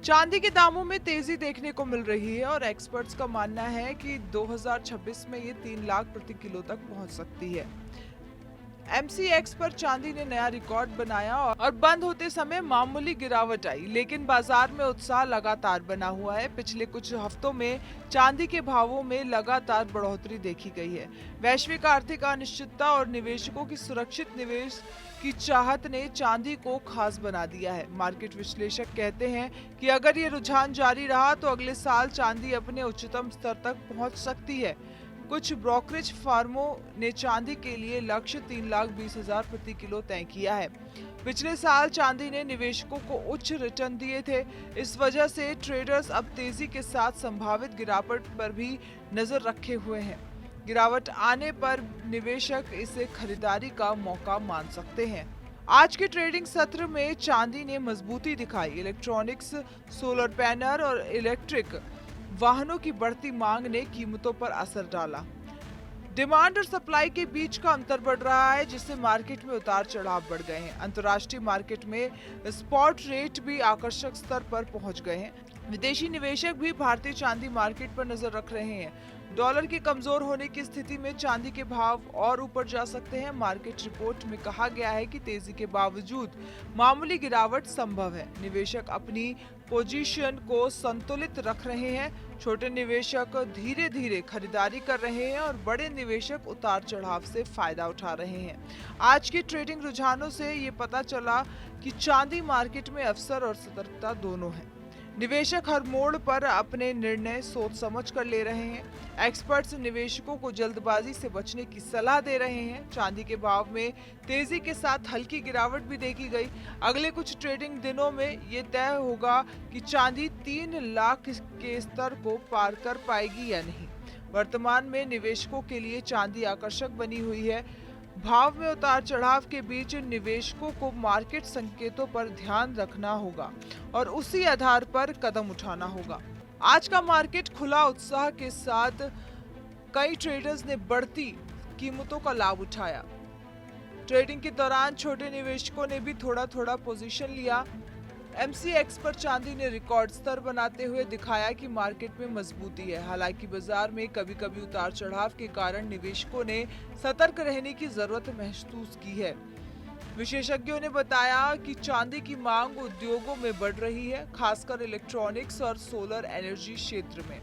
चांदी के दामों में तेजी देखने को मिल रही है और एक्सपर्ट्स का मानना है कि 2026 में ये 3 लाख प्रति किलो तक पहुंच सकती है। एमसीएक्स पर चांदी ने नया रिकॉर्ड बनाया और बंद होते समय मामूली गिरावट आई, लेकिन बाजार में उत्साह लगातार बना हुआ है। पिछले कुछ हफ्तों में चांदी के भावों में लगातार बढ़ोतरी देखी गई है। वैश्विक आर्थिक अनिश्चितता और निवेशकों की सुरक्षित निवेश की चाहत ने चांदी को खास बना दिया है। मार्केट विश्लेषक कहते हैं कि अगर ये रुझान जारी रहा तो अगले साल चांदी अपने उच्चतम स्तर तक पहुंच सकती है। कुछ ब्रोकरेज फर्मों ने चांदी के लिए लक्ष्य 3,20,000 प्रति किलो तय किया है। पिछले साल चांदी ने निवेशकों को उच्च रिटर्न दिए थे। इस वजह से ट्रेडर्स अब तेजी के साथ संभावित गिरावट पर भी नजर रखे हुए हैं। गिरावट आने पर निवेशक इसे खरीदारी का मौका मान सकते हैं। आज के ट्रेडिंग सत्र में चांदी ने मजबूती दिखाई। इलेक्ट्रॉनिक्स, सोलर पैनल और इलेक्ट्रिक वाहनों की बढ़ती मांग ने कीमतों पर असर डाला। डिमांड और सप्लाई के बीच का अंतर बढ़ रहा है, जिससे मार्केट में उतार चढ़ाव बढ़ गए हैं। अंतर्राष्ट्रीय मार्केट में स्पॉट रेट भी आकर्षक स्तर पर पहुंच गए हैं। विदेशी निवेशक भी भारतीय चांदी मार्केट पर नजर रख रहे हैं। डॉलर के कमजोर होने की स्थिति में चांदी के भाव और ऊपर जा सकते हैं। मार्केट रिपोर्ट में कहा गया है कि तेजी के बावजूद मामूली गिरावट संभव है। निवेशक अपनी पोजीशन को संतुलित रख रहे हैं। छोटे निवेशक धीरे धीरे खरीदारी कर रहे हैं और बड़े निवेशक उतार चढ़ाव से फायदा उठा रहे हैं। आज के ट्रेडिंग रुझानों से ये पता चला कि चांदी मार्केट में अवसर और सतर्कता दोनों है। निवेशक हर मोड़ पर अपने निर्णय सोच समझ कर ले रहे हैं। एक्सपर्ट्स निवेशकों को जल्दबाजी से बचने की सलाह दे रहे हैं। चांदी के भाव में तेजी के साथ हल्की गिरावट भी देखी गई। अगले कुछ ट्रेडिंग दिनों में ये तय होगा कि चांदी 3 लाख के स्तर को पार कर पाएगी या नहीं। वर्तमान में निवेशकों के लिए चांदी आकर्षक बनी हुई है। भाव में उतार चढ़ाव के बीच निवेशकों को मार्केट संकेतों पर ध्यान रखना होगा और उसी आधार पर कदम उठाना होगा। आज का मार्केट खुला उत्साह के साथ कई ट्रेडर्स ने बढ़ती कीमतों का लाभ उठाया। ट्रेडिंग के दौरान छोटे निवेशकों ने भी थोड़ा थोड़ा पोजीशन लिया। एमसीएक्स पर चांदी ने रिकॉर्ड स्तर बनाते हुए दिखाया कि मार्केट में मजबूती है। हालांकि बाजार में कभी कभी उतार चढ़ाव के कारण निवेशकों ने सतर्क रहने की जरूरत महसूस की है। विशेषज्ञों ने बताया कि चांदी की मांग उद्योगों में बढ़ रही है, खासकर इलेक्ट्रॉनिक्स और सोलर एनर्जी क्षेत्र में।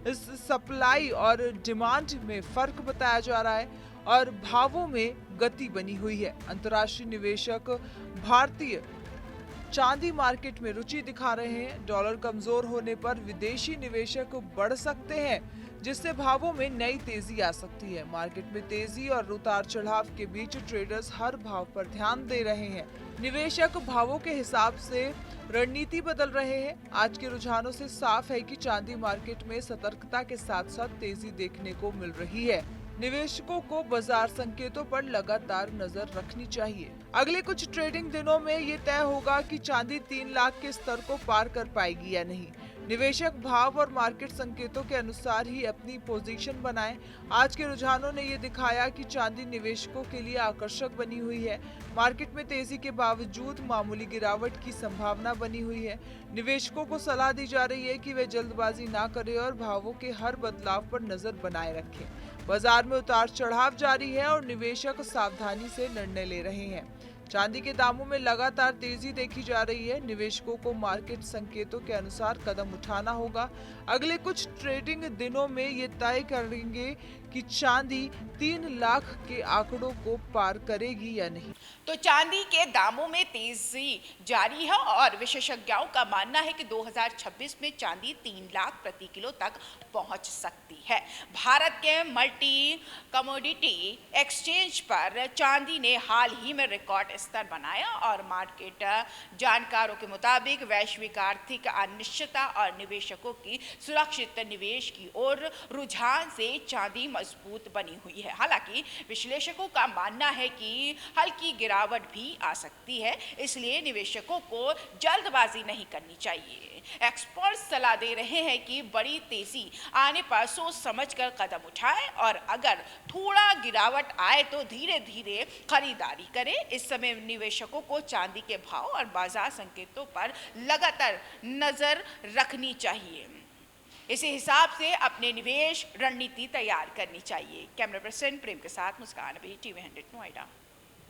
इस सप्लाई और डिमांड में फर्क बताया जा रहा है और भावों में गति बनी हुई है। अंतर्राष्ट्रीय निवेशक भारतीय चांदी मार्केट में रुचि दिखा रहे हैं। डॉलर कमजोर होने पर विदेशी निवेशक बढ़ सकते हैं, जिससे भावों में नई तेजी आ सकती है। मार्केट में तेजी और उतार चढ़ाव के बीच ट्रेडर्स हर भाव पर ध्यान दे रहे हैं। निवेशक भावों के हिसाब से रणनीति बदल रहे हैं। आज के रुझानों से साफ है कि चांदी मार्केट में सतर्कता के साथ साथ तेजी देखने को मिल रही है। निवेशकों को बाजार संकेतों पर लगातार नजर रखनी चाहिए। अगले कुछ ट्रेडिंग दिनों में ये तय होगा कि चांदी 3 लाख के स्तर को पार कर पाएगी या नहीं। निवेशक भाव और मार्केट संकेतों के अनुसार ही अपनी पोजीशन बनाएं। आज के रुझानों ने ये दिखाया कि चांदी निवेशकों के लिए आकर्षक बनी हुई है। मार्केट में तेजी के बावजूद मामूली गिरावट की संभावना बनी हुई है। निवेशकों को सलाह दी जा रही है कि वे जल्दबाजी ना करें और भावों के हर बदलाव पर नजर बनाए रखें। बाजार में उतार चढ़ाव जारी है और निवेशक सावधानी से निर्णय ले रहे हैं। चांदी के दामों में लगातार तेजी देखी जा रही है। निवेशकों को मार्केट संकेतों के अनुसार कदम उठाना होगा। अगले कुछ ट्रेडिंग दिनों में ये तय करेंगे कि चांदी 3 लाख के आंकड़ों को पार करेगी या नहीं। तो चांदी के दामों में तेजी जारी है और विशेषज्ञों का मानना है कि 2026 में चांदी 3 लाख प्रति किलो तक पहुंच सकती है। भारत के मल्टी कमोडिटी एक्सचेंज पर चांदी ने हाल ही में रिकॉर्ड स्तर बनाया और मार्केट जानकारों के मुताबिक वैश्विक आर्थिक अनिश्चितता और निवेशकों की सुरक्षित निवेश की ओर रुझान से चांदी मजबूत बनी हुई है। हालांकि विश्लेषकों का मानना है कि हल्की गिरावट भी आ सकती है, इसलिए निवेशकों को जल्दबाजी नहीं करनी चाहिए। एक्सपर्ट्स सलाह दे रहे हैं कि बड़ी तेजी आने पर सोच समझकर कदम उठाएं और अगर थोड़ा गिरावट आए तो धीरे धीरे खरीदारी करें। इस समय निवेशकों को चांदी के भाव और बाजार संकेतों पर लगातार नजर रखनी चाहिए। इसी हिसाब से अपने निवेश रणनीति तैयार करनी चाहिए। कैमरा पर्सन प्रेम के साथ मुस्कान अभी, टीवी 100 नोएडा।